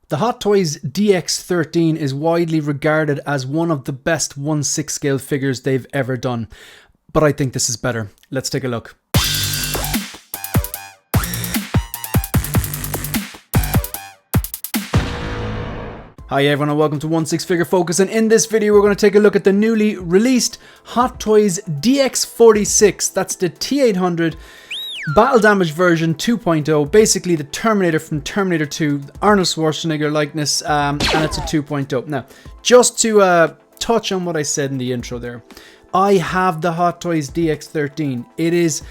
The Hot Toys DX13 is widely regarded as one of the best 1/6 scale figures they've ever done, but I think this is better. Let's take a look. Hi everyone and welcome to 1/6 Figure Focus, and in this video we're going to take a look at the newly released Hot Toys DX46. That's the T-800 Battle Damage version 2.0, basically the Terminator from Terminator 2, Arnold Schwarzenegger likeness, and it's a 2.0. Now, just to touch on what I said in the intro there, I have the Hot Toys DX13. It is,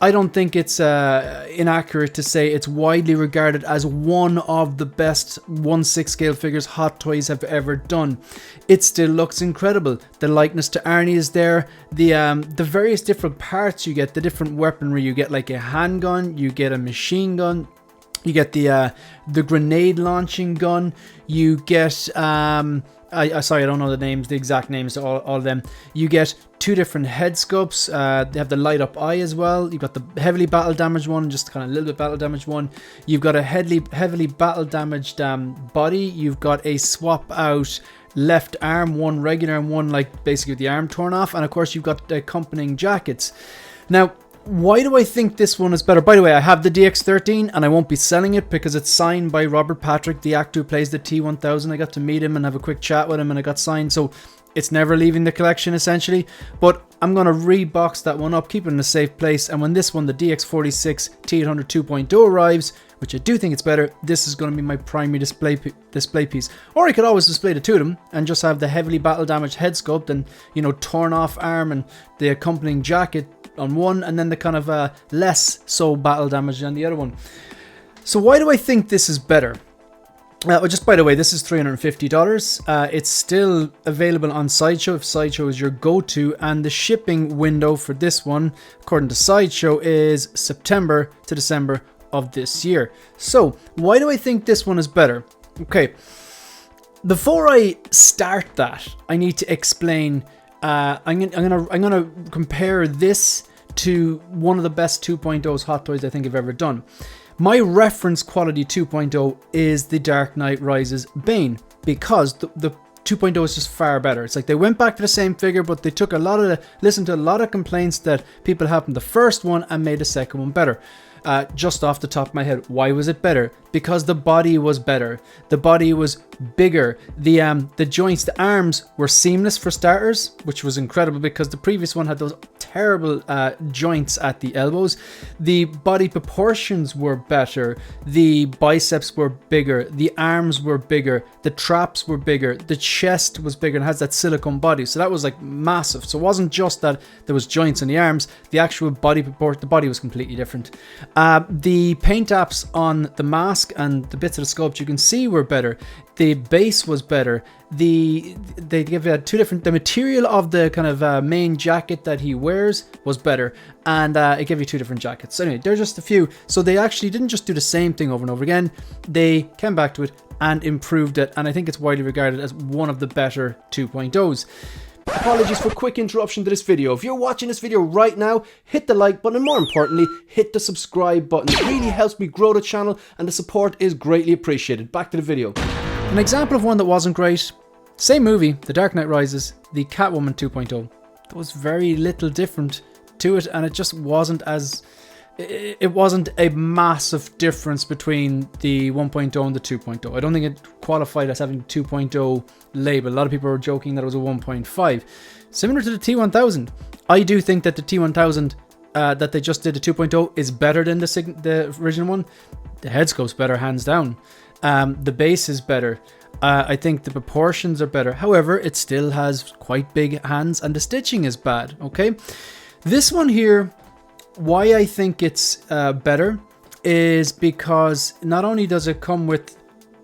I don't think it's inaccurate to say it's widely regarded as one of the best 1/6 scale figures Hot Toys have ever done. It still looks incredible. The likeness to Arnie is there. The various different parts you get, the different weaponry you get, like a handgun, you get a machine gun, you get the grenade launching gun, you get sorry, I don't know the exact names to all of them. You get two different head sculpts. They have the light up eye as well. You've got the heavily battle damaged one, just kind of a little bit battle damaged one. You've got a heavily battle damaged body. You've got a swap out left arm, one regular and one like basically with the arm torn off. And of course you've got the accompanying jackets. Now, why do I think this one is better? By the way, I have the DX13 and I won't be selling it because it's signed by Robert Patrick, the actor who plays the T-1000. I got to meet him and have a quick chat with him and I got signed, so it's never leaving the collection essentially. But I'm going to rebox that one up, keep it in a safe place, and when this one, the DX46 T-800 2.0 arrives, which I do think it's better, this is going to be my primary display piece. Or I could always display the two of them and just have the heavily battle damaged head sculpt and, you know, torn off arm and the accompanying jacket on one, and then the kind of less so battle damage on the other one. So why do I think this is better? Well, just by the way, this is $350. It's still available on Sideshow if Sideshow is your go-to, and the shipping window for this one, according to Sideshow, is September to December of this year. So why do I think this one is better? Okay, before I start that, I need to explain. I'm gonna compare this to one of the best 2.0s Hot Toys I think I've ever done. My reference quality 2.0 is the Dark Knight Rises Bane, because the 2.0 is just far better. It's like they went back to the same figure, but they took listened to a lot of complaints that people had from the first one and made the second one better. Just off the top of my head, why was it better? Because the body was better. The body was bigger. The joints, the arms were seamless for starters, which was incredible because the previous one had those terrible joints at the elbows. The body proportions were better. The biceps were bigger. The arms were bigger. The traps were bigger. The chest was bigger and has that silicone body. So that was like massive. So it wasn't just that there was joints in the arms. The actual body proportion, the body was completely different. The paint apps on the mask and the bits of the sculpt you can see were better. The base was better. They give it two different. The material of the kind of main jacket that he wears was better, and it gave you two different jackets. So anyway, they're just a few. So they actually didn't just do the same thing over and over again. They came back to it and improved it, and I think it's widely regarded as one of the better 2.0s. Apologies for quick interruption to this video. If you're watching this video right now, hit the like button and more importantly, hit the subscribe button. It really helps me grow the channel and the support is greatly appreciated. Back to the video. An example of one that wasn't great, same movie, The Dark Knight Rises, the Catwoman 2.0. There was very little different to it and it just wasn't as... It wasn't a massive difference between the 1.0 and the 2.0. I don't think it qualified as having 2.0 label. A lot of people were joking that it was a 1.5. Similar to the T-1000. I do think that the T-1000 that they just did, the 2.0, is better than the original one. The head sculpt's better, hands down. The base is better. I think the proportions are better. However, it still has quite big hands and the stitching is bad, okay? This one here... Why I think it's better is because not only does it come with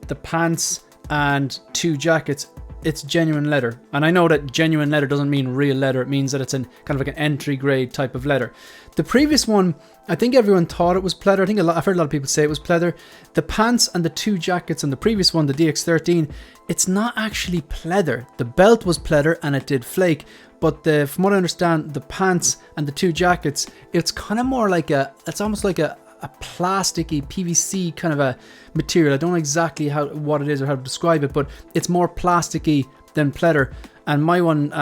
the pants and two jackets, it's genuine leather. And I know that genuine leather doesn't mean real leather. It means that it's kind of like an entry grade type of leather. The previous one, I think everyone thought it was pleather. I've heard a lot of people say it was pleather. The pants and the two jackets on the previous one, the DX13, it's not actually pleather. The belt was pleather and it did flake. But from what I understand, the pants and the two jackets, it's kind of more like it's almost like a a plasticky PVC kind of a material. I don't know exactly what it is or how to describe it, but it's more plasticky than pleather. And my one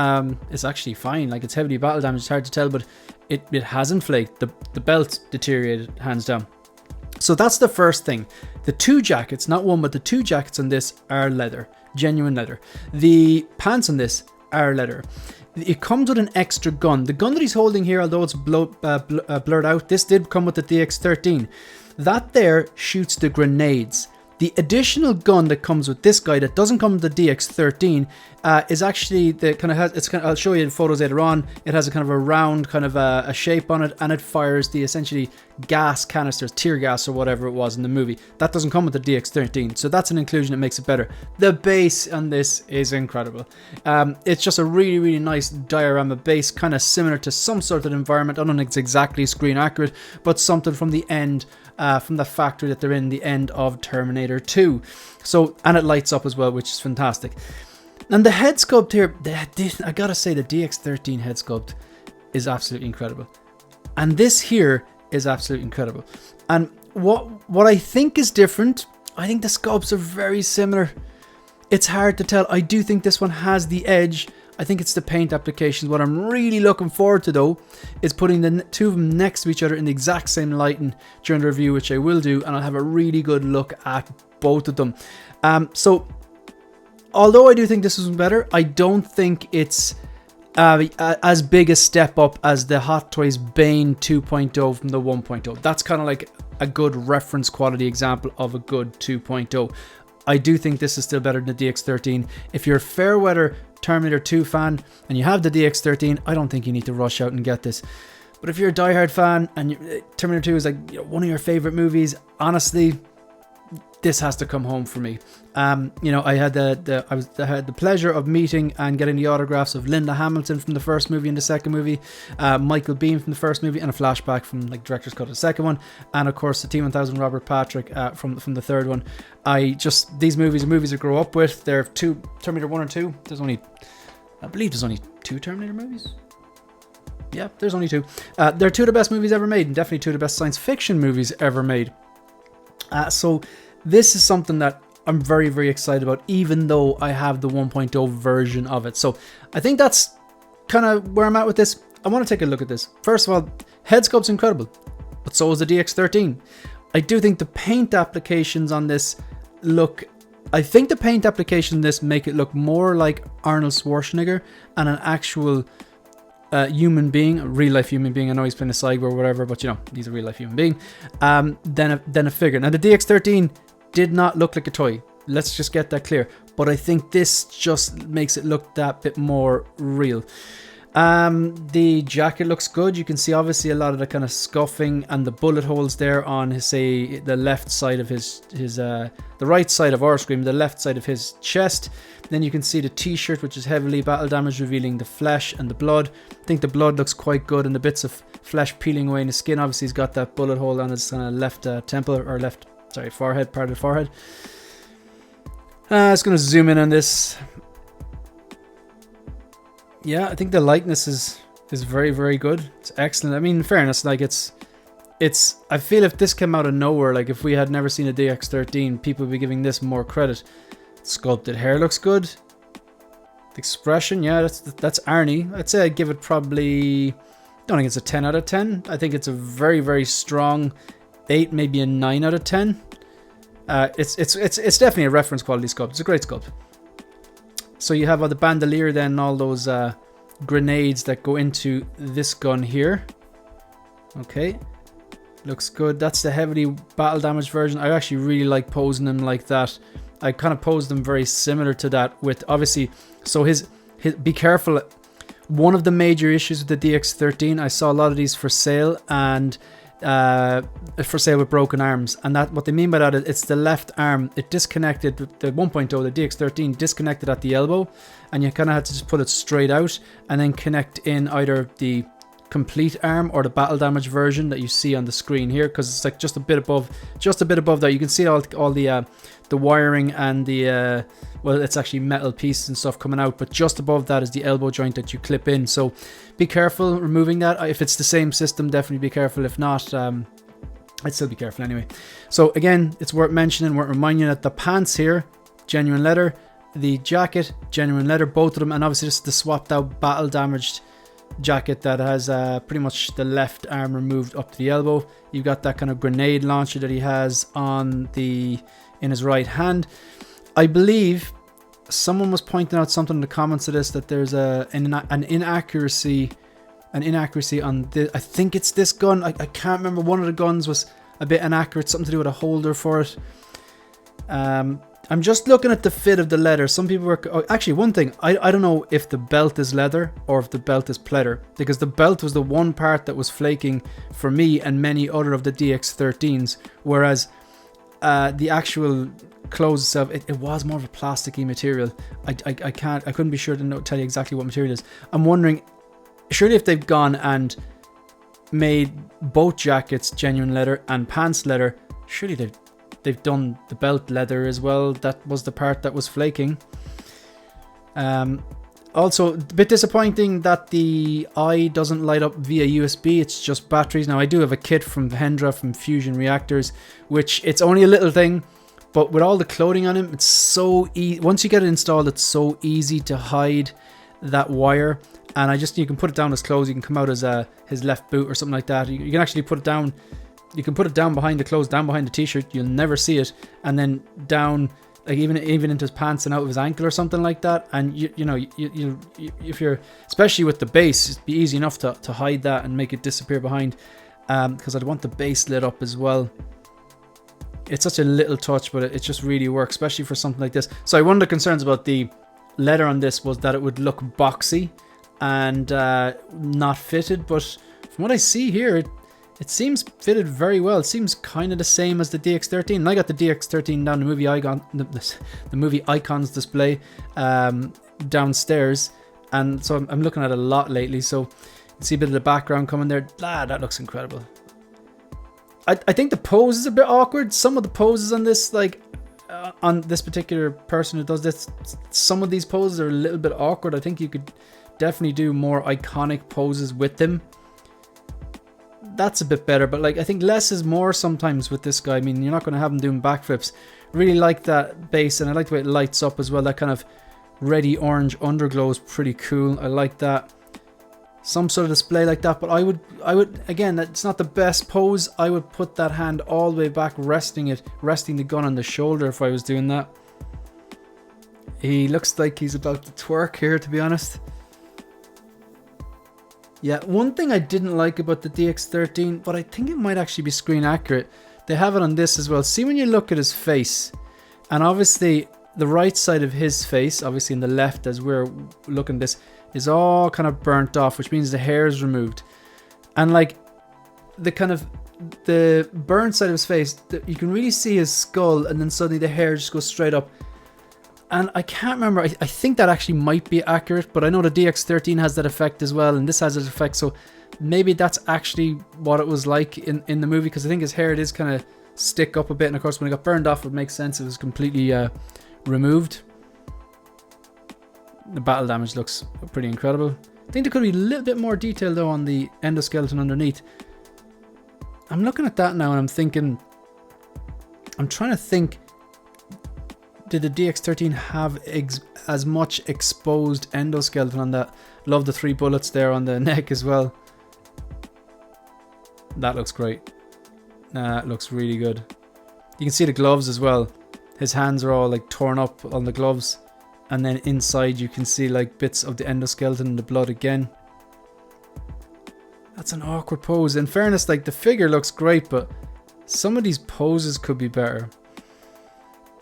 is actually fine. Like, it's heavily battle damaged. It's hard to tell, but it hasn't flaked. The belt deteriorated hands down. So that's the first thing. The two jackets, not one, but the two jackets on this are leather, genuine leather. The pants on this are leather. It comes with an extra gun. The gun that he's holding here, although it's blurred out, this did come with the DX13. That there shoots the grenades. The additional gun that comes with this guy that doesn't come with the DX13 is actually the kind of I'll show you the photos later on. It has a kind of a round kind of a shape on it, and it fires the essentially gas canisters, tear gas or whatever it was in the movie. That doesn't come with the DX13, so that's an inclusion that makes it better. The base on this is incredible. It's just a really, really nice diorama base, kind of similar to some sort of environment. I don't think it's exactly screen accurate, but something from the end. From the factory that they're in, the end of Terminator 2. So, and it lights up as well, which is fantastic. And the head sculpt here, I gotta say, the DX13 head sculpt is absolutely incredible. And this here is absolutely incredible. And what I think is different, I think the sculpts are very similar. It's hard to tell. I do think this one has the edge. I think it's the paint applications. What I'm really looking forward to, though, is putting the two of them next to each other in the exact same lighting during the review, which I will do, and I'll have a really good look at both of them. So, although I do think this is better, I don't think it's as big a step up as the Hot Toys Bane 2.0 from the 1.0. That's kind of like a good reference quality example of a good 2.0. I do think this is still better than the DX13. If you're a fair weather Terminator 2 fan and you have the DX13, I don't think you need to rush out and get this. But if you're a diehard fan and Terminator 2 is like one of your favorite movies, honestly, this has to come home for me. I had the pleasure of meeting and getting the autographs of Linda Hamilton from the first movie and the second movie, Michael Biehn from the first movie, and a flashback from like director's cut of the second one, and of course the T-1000 Robert Patrick from the third one. These movies are movies I grew up with. There are two Terminator 1 and 2. I believe there's only two Terminator movies. Yeah, there's only two. They're two of the best movies ever made, and definitely two of the best science fiction movies ever made. So this is something that I'm very, very excited about, even though I have the 1.0 version of it. So I think that's kind of where I'm at with this. I want to take a look at this. First of all, head sculpt's incredible, but so is the DX13. I do think the paint applications on this I think the paint applications on this make it look more like Arnold Schwarzenegger and an actual human being, a real life human being. I know he's playing a cyborg or whatever, but he's a real life human being. Than a figure. Now the DX13 did not look like a toy. Let's just get that clear. But I think this just makes it look that bit more real. The jacket looks good. You can see obviously a lot of the kind of scuffing and the bullet holes there on the left side of the right side of our screen, the left side of his chest. Then you can see the t-shirt, which is heavily battle damaged, revealing the flesh and the blood. I think the blood looks quite good, and the bits of flesh peeling away in the skin. Obviously he's got that bullet hole on his kind of left temple, or forehead, part of the forehead. Just going to zoom in on this. Yeah, I think the likeness is very, very good. It's excellent. I mean, in fairness, like it's. I feel if this came out of nowhere, like if we had never seen a DX13, people would be giving this more credit. Sculpted hair looks good. The expression, yeah, that's Arnie. I'd say I'd give it probably. Don't think it's a 10 out of 10. I think it's a very, very strong 8, maybe a 9 out of 10. It's definitely a reference quality sculpt. It's a great sculpt. So you have all the bandolier, then all those grenades that go into this gun here. Okay, looks good. That's the heavily battle damaged version. I actually really like posing them like that. I kind of posed them very similar to that with obviously. So his be careful. One of the major issues with the DX13, I saw a lot of these for sale and for sale with broken arms, and that what they mean by that is it's the left arm. It disconnected. The 1.0, the DX13 disconnected at the elbow, and you kind of had to just pull it straight out and then connect in either the complete arm or the battle damage version that you see on the screen here, because it's like just a bit above that. You can see all the wiring and the well, it's actually metal pieces and stuff coming out, but just above that is the elbow joint that you clip in. So be careful removing that. If it's the same system, definitely be careful. If not, I'd still be careful anyway. So again, it's worth mentioning, worth reminding you that the pants here, genuine leather, the jacket, genuine leather, both of them, and obviously this is the swapped out battle damaged jacket that has pretty much the left arm removed up to the elbow. You've got that kind of grenade launcher that he has in his right hand. I believe someone was pointing out something in the comments of this, that there's an inaccuracy on this. I think it's this gun. I can't remember. One of the guns was a bit inaccurate, something to do with a holder for it. I'm just looking at the fit of the leather. Some people were... actually, one thing. I don't know if the belt is leather or if the belt is pleather, because the belt was the one part that was flaking for me and many other of the DX13s, whereas the actual clothes itself, it was more of a plasticky material. I couldn't be sure to tell you exactly what material it is. I'm wondering, surely if they've gone and made both jackets genuine leather and pants leather, surely they've done the belt leather as well. That was the part that was flaking. Also, a bit disappointing that the eye doesn't light up via USB. It's just batteries. Now, I do have a kit from Hendra from Fusion Reactors, which it's only a little thing, but with all the clothing on him, it's so easy. Once you get it installed, it's so easy to hide that wire. And you can put it down as clothes. You can come out as his left boot or something like that. You can actually put it down. You can put it down behind the clothes, down behind the t-shirt. You'll never see it. And then down, like even into his pants and out of his ankle or something like that. And you know, if you're, especially with the base, it'd be easy enough to hide that and make it disappear behind. Because I'd want the base lit up as well. It's such a little touch, but it just really works, especially for something like this. So one of the concerns about the leather on this was that it would look boxy and not fitted, but from what I see here, it seems fitted very well. It seems kind of the same as the DX13. And I got the DX13 down the movie icons display downstairs, and so I'm looking at it a lot lately. So you can see a bit of the background coming there. That looks incredible. I think the pose is a bit awkward. Some of the poses on this, like on this particular person who does this, some of these poses are a little bit awkward. I think you could definitely do more iconic poses with him. That's a bit better, but like I think less is more sometimes with this guy. I mean, you're not going to have him doing backflips. Really like that base, and I like the way it lights up as well. That kind of reddy orange underglow is pretty cool. I like that. Some sort of display like that, but I would again, that's not the best pose. I would put that hand all the way back, resting the gun on the shoulder if I was doing that. He looks like he's about to twerk here, to be honest. Yeah, one thing I didn't like about the DX13, but I think it might actually be screen accurate, they have it on this as well. See, when you look at his face, and obviously the right side of his face, obviously in the left as we're looking at this, is all kind of burnt off, which means the hair is removed. And like the burnt side of his face, you can really see his skull, and then suddenly the hair just goes straight up. And I can't remember, I think that actually might be accurate, but I know the DX13 has that effect as well, and this has that effect, so maybe that's actually what it was like in the movie, because I think his hair did kind of stick up a bit, and of course when it got burned off, it makes sense, it was completely removed. The battle damage looks pretty incredible. I think there could be a little bit more detail though on the endoskeleton underneath. I'm looking at that now and I'm trying to think, did the DX13 have as much exposed endoskeleton on that? Love the 3 bullets there on the neck as well. That looks great. It looks really good. You can see the gloves as well. His hands are all like torn up on the gloves. And then inside you can see like bits of the endoskeleton and the blood again. That's an awkward pose. In fairness, like the figure looks great, but some of these poses could be better.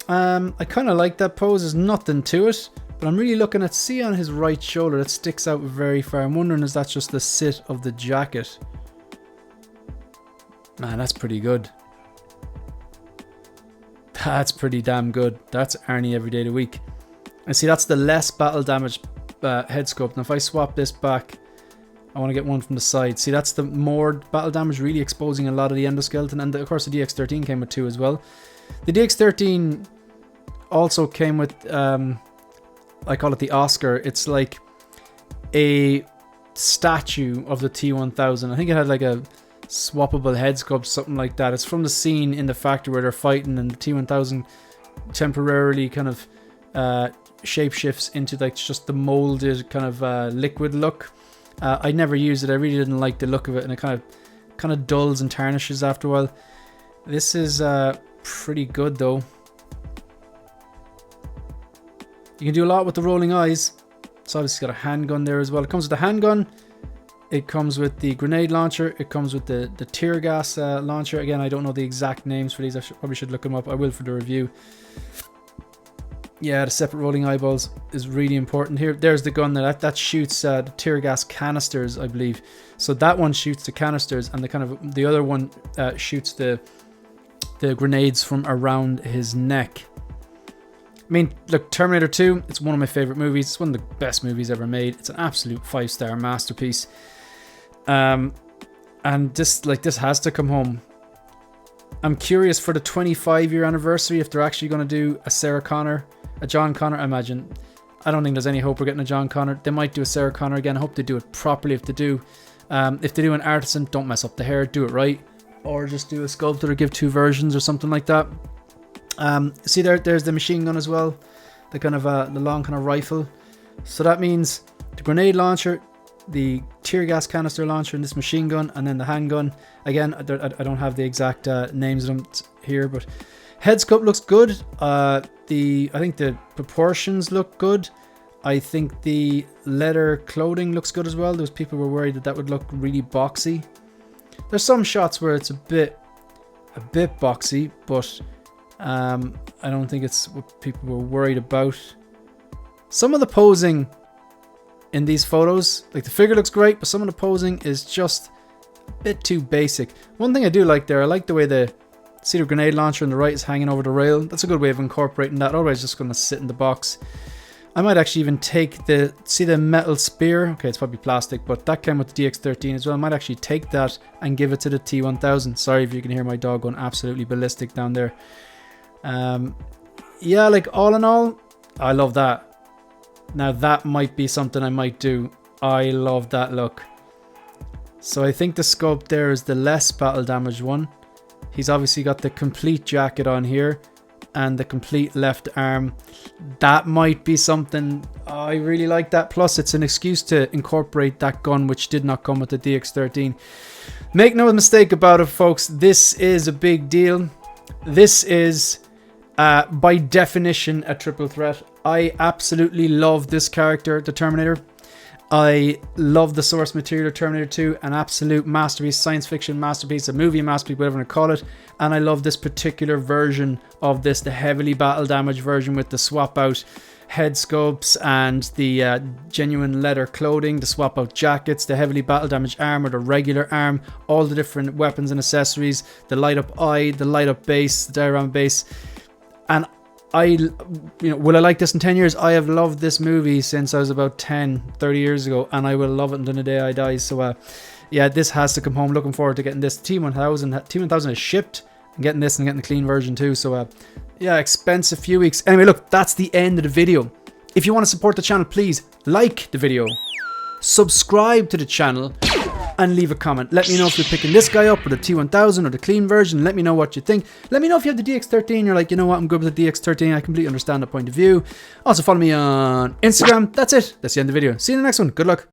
I kind of like that pose. There's nothing to it, but I'm really looking at, see on his right shoulder, that sticks out very far. I'm wondering, is that just the sit of the jacket? Man, that's pretty good. That's pretty damn good. That's Arnie every day of the week. And see, that's the less battle damage head sculpt. Now if I swap this back, I want to get one from the side. See, that's the more battle damage, really exposing a lot of the endoskeleton. And of course the DX13 came with 2 as well. The DX13 also came with, I call it the Oscar. It's like a statue of the T-1000. I think it had like a swappable head sculpt, something like that. It's from the scene in the factory where they're fighting, and the T-1000 temporarily kind of shape shifts into like just the molded kind of liquid look. I never used it. I really didn't like the look of it, and it kind of dulls and tarnishes after a while. This is pretty good though. You can do a lot with the rolling eyes. It's obviously got a handgun there as well. It comes with the handgun. It comes with the grenade launcher. It comes with the tear gas launcher. Again, I don't know the exact names for these. I probably should look them up. I will for the review. Yeah, the separate rolling eyeballs is really important here. There's the gun that shoots the tear gas canisters, I believe. So that one shoots the canisters, and the other one shoots the grenades from around his neck. I mean, look, Terminator 2, it's one of my favorite movies. It's one of the best movies ever made. It's an absolute 5-star masterpiece. And this has to come home. I'm curious for the 25-year anniversary if they're actually going to do a Sarah Connor, a John Connor. I imagine. I don't think there's any hope we're getting a John Connor. They might do a Sarah Connor again. I hope they do it properly. If they do an artisan, don't mess up the hair. Do it right. Or just do a sculptor or give 2 versions or something like that. See there's the machine gun as well, the kind of the long kind of rifle. So that means the grenade launcher, the tear gas canister launcher, and this machine gun, and then the handgun. Again, I don't have the exact names of them here, but head sculpt looks good. I think the proportions look good. I think the leather clothing looks good as well. Those people were worried that would look really boxy. There's some shots where it's a bit boxy, but I don't think it's what people were worried about. Some of the posing in these photos, like the figure looks great, but some of the posing is just a bit too basic. One thing I do like there, I like the way the grenade launcher on the right is hanging over the rail. That's a good way of incorporating that. Otherwise, it's just going to sit in the box. I might actually even take the metal spear. Okay, it's probably plastic, but that came with the DX13 as well. I might actually take that and give it to the T-1000. Sorry if you can hear my dog going absolutely ballistic down there. Yeah, like all in all, I love that. Now that might be something I might do. I love that look. So I think the sculpt there is the less battle damaged one. He's obviously got the complete jacket on here and the complete left arm. That might be something. I really like that. Plus it's an excuse to incorporate that gun, which did not come with the DX13. Make no mistake about it, folks. This is a big deal. This is by definition a triple threat. I absolutely love this character, the Terminator. I love the source material of Terminator 2, an absolute masterpiece, science fiction masterpiece, a movie masterpiece, whatever you want to call it. And I love this particular version of this, the heavily battle damaged version with the swap out head sculpts and the genuine leather clothing, the swap out jackets, the heavily battle damaged arm or the regular arm, all the different weapons and accessories, the light up eye, the light up base, the diorama base. And will I like this in 10 years? I have loved this movie since I was about 30 years ago, and I will love it until the day I die. So yeah, this has to come home. Looking forward to getting this. T-1000 is shipped, and getting this and getting the clean version too. So yeah, expensive few weeks. Anyway, look, that's the end of the video. If you want to support the channel, please like the video, subscribe to the channel, and leave a comment. Let me know if you're picking this guy up or the T-1000 or the clean version. Let me know what you think. Let me know if you have the DX13. You're like, you know what, I'm good with the DX13. I completely understand that point of view. Also follow me on Instagram. That's it. That's the end of the video. See you in the next one. Good luck.